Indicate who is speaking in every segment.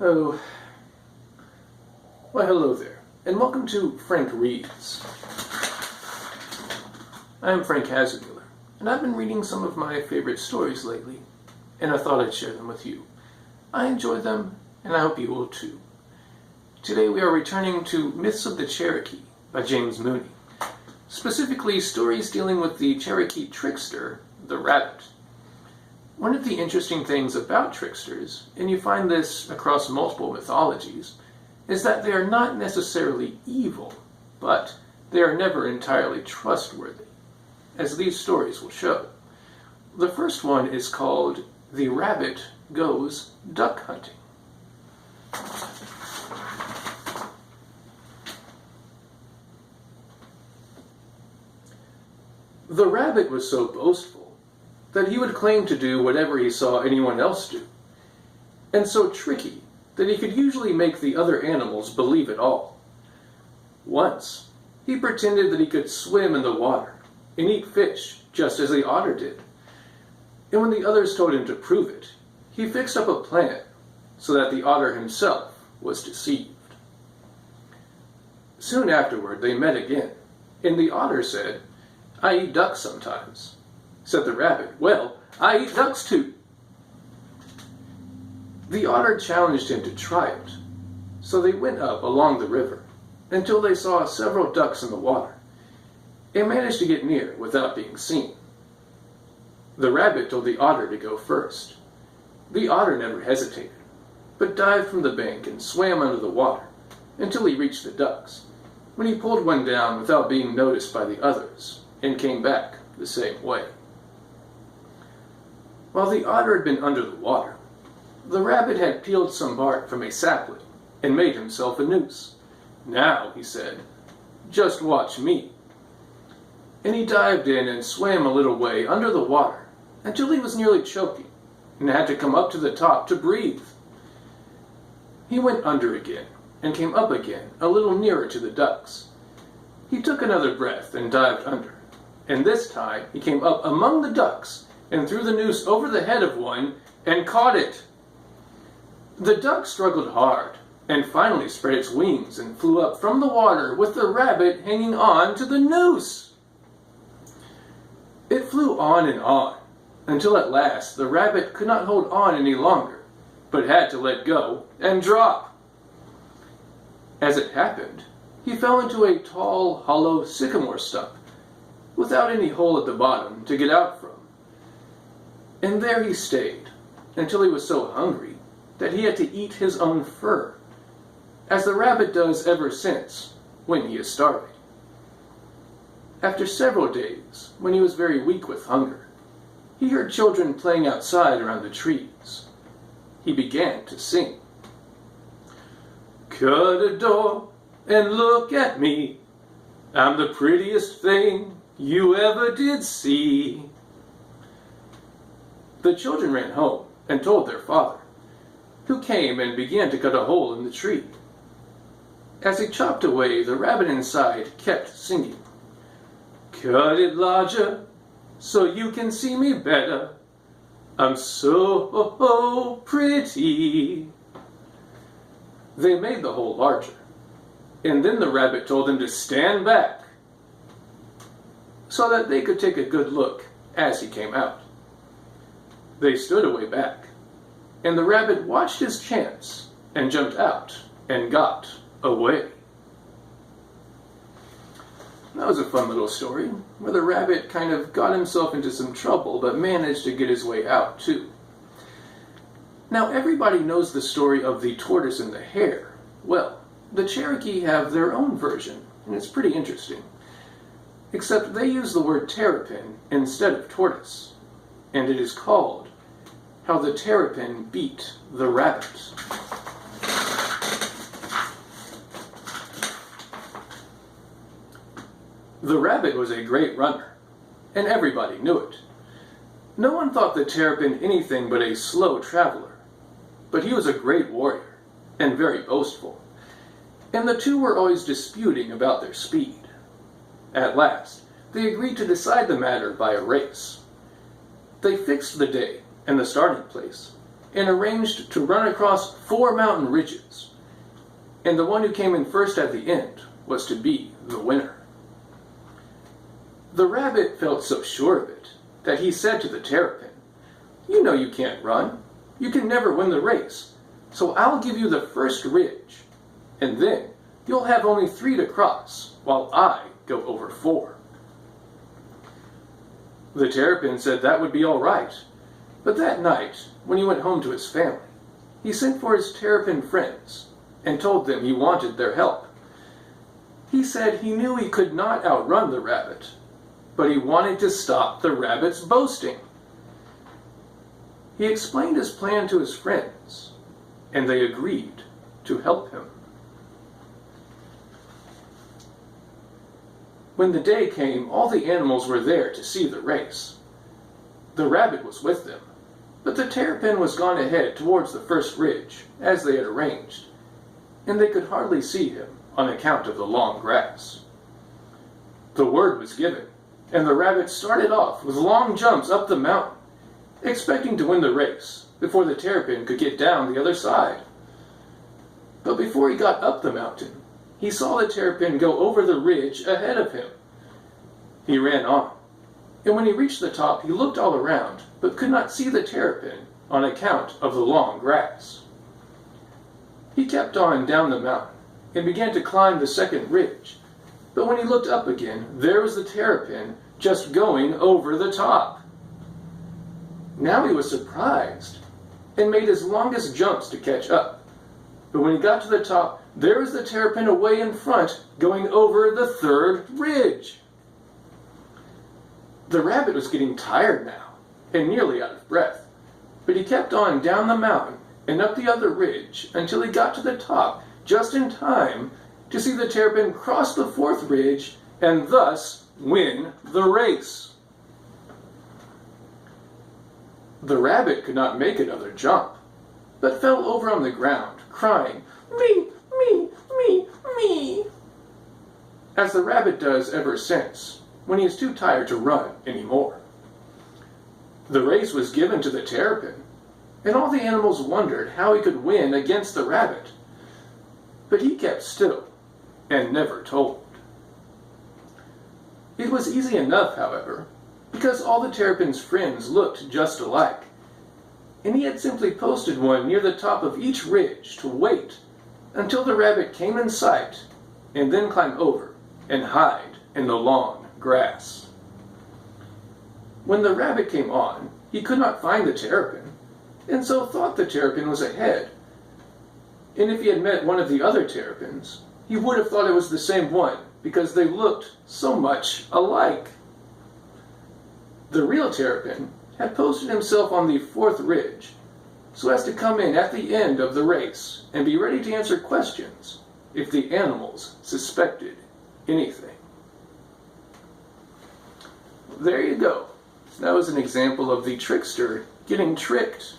Speaker 1: Oh, why hello there, and welcome to Frank Reads. I'm Frank Hazardmiller, and I've been reading some of my favorite stories lately, and I thought I'd share them with you. I enjoy them, and I hope you will too. Today we are returning to Myths of the Cherokee by James Mooney, specifically stories dealing with the Cherokee trickster, the rabbit. One of the interesting things about tricksters, and you find this across multiple mythologies, is that they are not necessarily evil, but they are never entirely trustworthy, as these stories will show. The first one is called The Rabbit Goes Duck Hunting. The rabbit was so boastful that he would claim to do whatever he saw anyone else do, and so tricky that he could usually make the other animals believe it all. Once, he pretended that he could swim in the water and eat fish just as the otter did, and when the others told him to prove it, he fixed up a plan so that the otter himself was deceived. Soon afterward they met again, and the otter said, "I eat ducks sometimes." Said the rabbit, "Well, I eat ducks too." The otter challenged him to try it, so they went up along the river until they saw several ducks in the water and managed to get near without being seen. The rabbit told the otter to go first. The otter never hesitated, but dived from the bank and swam under the water until he reached the ducks, when he pulled one down without being noticed by the others and came back the same way. While the otter had been under the water, the rabbit had peeled some bark from a sapling and made himself a noose. "Now," he said, "just watch me." And he dived in and swam a little way under the water until he was nearly choking and had to come up to the top to breathe. He went under again and came up again a little nearer to the ducks. He took another breath and dived under, and this time he came up among the ducks and threw the noose over the head of one and caught it. The duck struggled hard and finally spread its wings and flew up from the water with the rabbit hanging on to the noose. It flew on and on until at last the rabbit could not hold on any longer, but had to let go and drop. As it happened, he fell into a tall, hollow sycamore stump without any hole at the bottom to get out from. And there he stayed until he was so hungry that he had to eat his own fur, as the rabbit does ever since when he is starving. After several days, when he was very weak with hunger, he heard children playing outside around the trees. He began to sing. "Cut a door and look at me. I'm the prettiest thing you ever did see." The children ran home and told their father, who came and began to cut a hole in the tree. As he chopped away, the rabbit inside kept singing, "Cut it larger so you can see me better. I'm so pretty." They made the hole larger, and then the rabbit told them to stand back so that they could take a good look as he came out. They stood away back, and the rabbit watched his chance and jumped out and got away. That was a fun little story, where the rabbit kind of got himself into some trouble, but managed to get his way out, too. Now, everybody knows the story of the tortoise and the hare. Well, the Cherokee have their own version, and it's pretty interesting. Except they use the word terrapin instead of tortoise, and it is called How the Terrapin Beat the Rabbit. The rabbit was a great runner, and everybody knew it. No one thought the terrapin anything but a slow traveler, but he was a great warrior and very boastful, and the two were always disputing about their speed. At last, they agreed to decide the matter by a race. They fixed the day and the starting place, and arranged to run across 4 mountain ridges, and the one who came in first at the end was to be the winner. The rabbit felt so sure of it that he said to the Terrapin, "You know you can't run. You can never win the race, so I'll give you the first ridge, and then you'll have only 3 to cross, while I go over 4. The Terrapin said that would be all right, but that night, when he went home to his family, he sent for his Terrapin friends and told them he wanted their help. He said he knew he could not outrun the rabbit, but he wanted to stop the rabbit's boasting. He explained his plan to his friends, and they agreed to help him. When the day came, all the animals were there to see the race. The rabbit was with them, but the Terrapin was gone ahead towards the first ridge, as they had arranged, and they could hardly see him on account of the long grass. The word was given, and the rabbit started off with long jumps up the mountain, expecting to win the race before the Terrapin could get down the other side. But before he got up the mountain, he saw the Terrapin go over the ridge ahead of him. He ran on, and when he reached the top, he looked all around, but could not see the Terrapin on account of the long grass. He kept on down the mountain and began to climb the second ridge, but when he looked up again, there was the Terrapin just going over the top. Now he was surprised and made his longest jumps to catch up. But when he got to the top, there was the Terrapin away in front, going over the third ridge. The rabbit was getting tired now, and nearly out of breath, but he kept on down the mountain and up the other ridge until he got to the top, just in time to see the Terrapin cross the fourth ridge and thus win the race. The rabbit could not make another jump, but fell over on the ground, crying, "Me, me, me, me," as the rabbit does ever since, when he is too tired to run anymore. The race was given to the Terrapin, and all the animals wondered how he could win against the rabbit. But he kept still, and never told. It was easy enough, however, because all the Terrapin's friends looked just alike, and he had simply posted one near the top of each ridge to wait until the rabbit came in sight, and then climb over and hide in the long grass. When the rabbit came on, he could not find the Terrapin, and so thought the Terrapin was ahead. And if he had met one of the other Terrapins, he would have thought it was the same one, because they looked so much alike. The real Terrapin had posted himself on the fourth ridge, so as to come in at the end of the race and be ready to answer questions if the animals suspected anything. There you go. That was an example of the trickster getting tricked.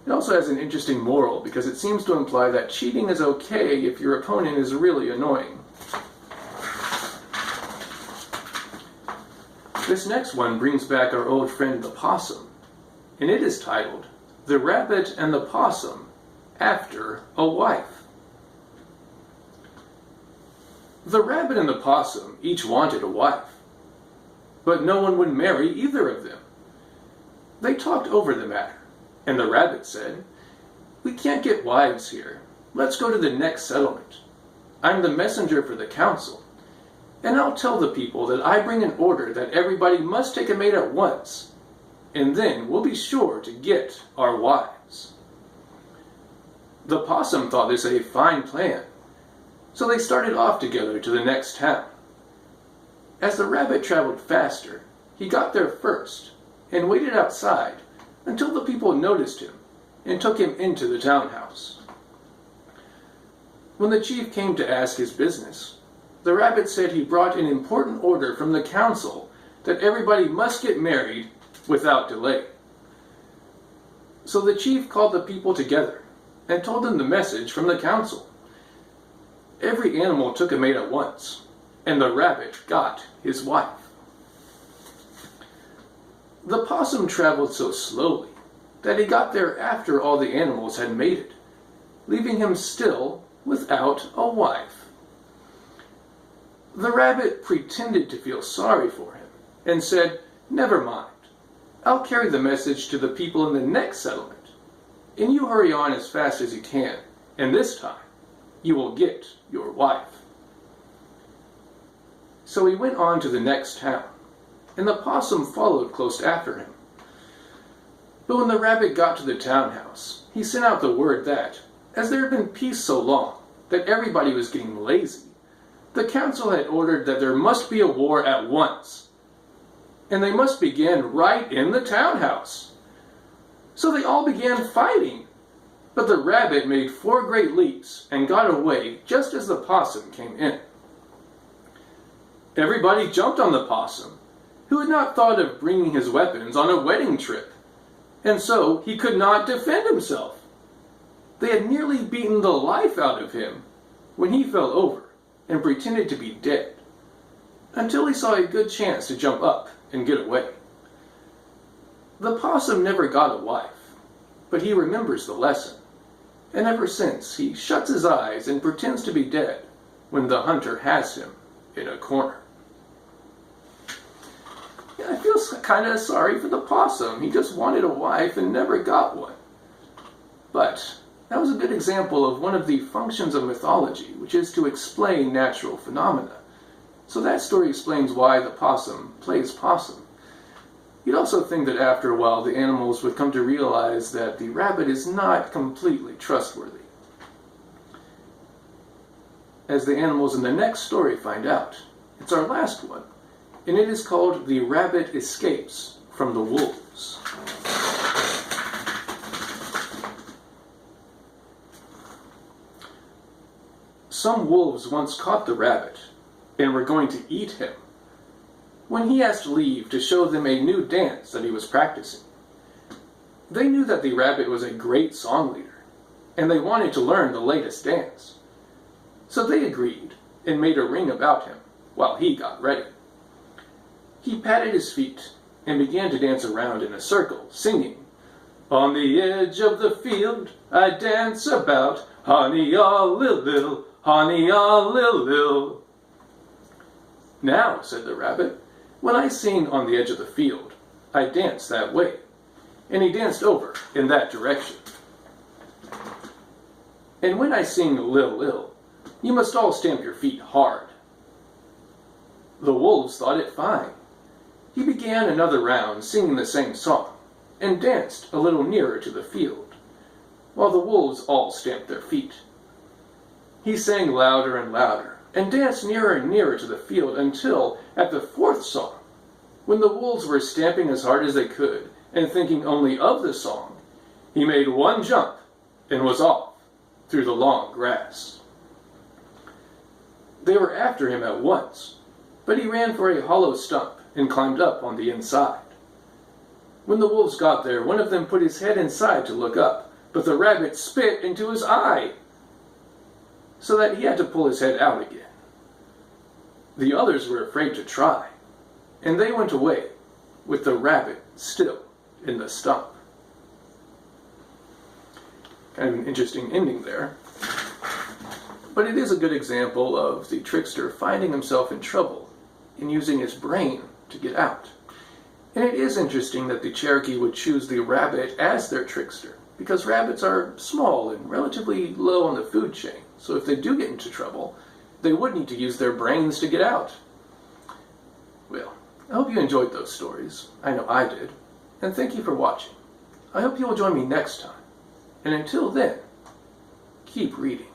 Speaker 1: It also has an interesting moral because it seems to imply that cheating is okay if your opponent is really annoying. This next one brings back our old friend the Possum, and it is titled, "The Rabbit and the Possum After a Wife." The rabbit and the possum each wanted a wife, but no one would marry either of them. They talked over the matter, and the rabbit said, "We can't get wives here. Let's go to the next settlement. I'm the messenger for the council, and I'll tell the people that I bring an order that everybody must take a mate at once, and then we'll be sure to get our wives." The possum thought this a fine plan, so they started off together to the next town. As the rabbit traveled faster, he got there first, and waited outside until the people noticed him and took him into the townhouse. When the chief came to ask his business, the rabbit said he brought an important order from the council that everybody must get married without delay. So the chief called the people together and told them the message from the council. Every animal took a mate at once, and the rabbit got his wife. The possum traveled so slowly that he got there after all the animals had mated, leaving him still without a wife. The rabbit pretended to feel sorry for him and said, "Never mind. I'll carry the message to the people in the next settlement, and you hurry on as fast as you can, and this time you will get your wife." So he went on to the next town, and the possum followed close after him. But when the rabbit got to the townhouse, he sent out the word that, as there had been peace so long that everybody was getting lazy, the council had ordered that there must be a war at once, and they must begin right in the townhouse. So they all began fighting, but the rabbit made 4 great leaps and got away just as the possum came in. Everybody jumped on the possum, who had not thought of bringing his weapons on a wedding trip, and so he could not defend himself. They had nearly beaten the life out of him when he fell over and pretended to be dead, until he saw a good chance to jump up and get away. The possum never got a wife, but he remembers the lesson, and ever since he shuts his eyes and pretends to be dead when the hunter has him in a corner. I feel kind of sorry for the possum. He just wanted a wife and never got one. But that was a good example of one of the functions of mythology, which is to explain natural phenomena. So that story explains why the possum plays possum. You'd also think that after a while the animals would come to realize that the rabbit is not completely trustworthy, as the animals in the next story find out. It's our last one, and it is called The Rabbit Escapes from the Wolves. Some wolves once caught the rabbit and were going to eat him, when he asked leave to show them a new dance that he was practicing. They knew that the rabbit was a great song leader, and they wanted to learn the latest dance. So they agreed and made a ring about him while he got ready. He patted his feet and began to dance around in a circle, singing, "On the edge of the field I dance about, honey, all lil, honey, all lil." "Now," said the rabbit, "when I sing on the edge of the field, I dance that way." And he danced over in that direction. "And when I sing lil, you must all stamp your feet hard." The wolves thought it fine. He began another round singing the same song, and danced a little nearer to the field, while the wolves all stamped their feet. He sang louder and louder, and danced nearer and nearer to the field until, at the 4th song, when the wolves were stamping as hard as they could and thinking only of the song, he made one jump and was off through the long grass. They were after him at once, but he ran for a hollow stump and climbed up on the inside. When the wolves got there, one of them put his head inside to look up, but the rabbit spit into his eye, so that he had to pull his head out again. The others were afraid to try, and they went away with the rabbit still in the stump. Kind of an interesting ending there. But it is a good example of the trickster finding himself in trouble and using his brain to get out. And it is interesting that the Cherokee would choose the rabbit as their trickster, because rabbits are small and relatively low on the food chain. So if they do get into trouble, they would need to use their brains to get out. Well, I hope you enjoyed those stories. I know I did. And thank you for watching. I hope you will join me next time. And until then, keep reading.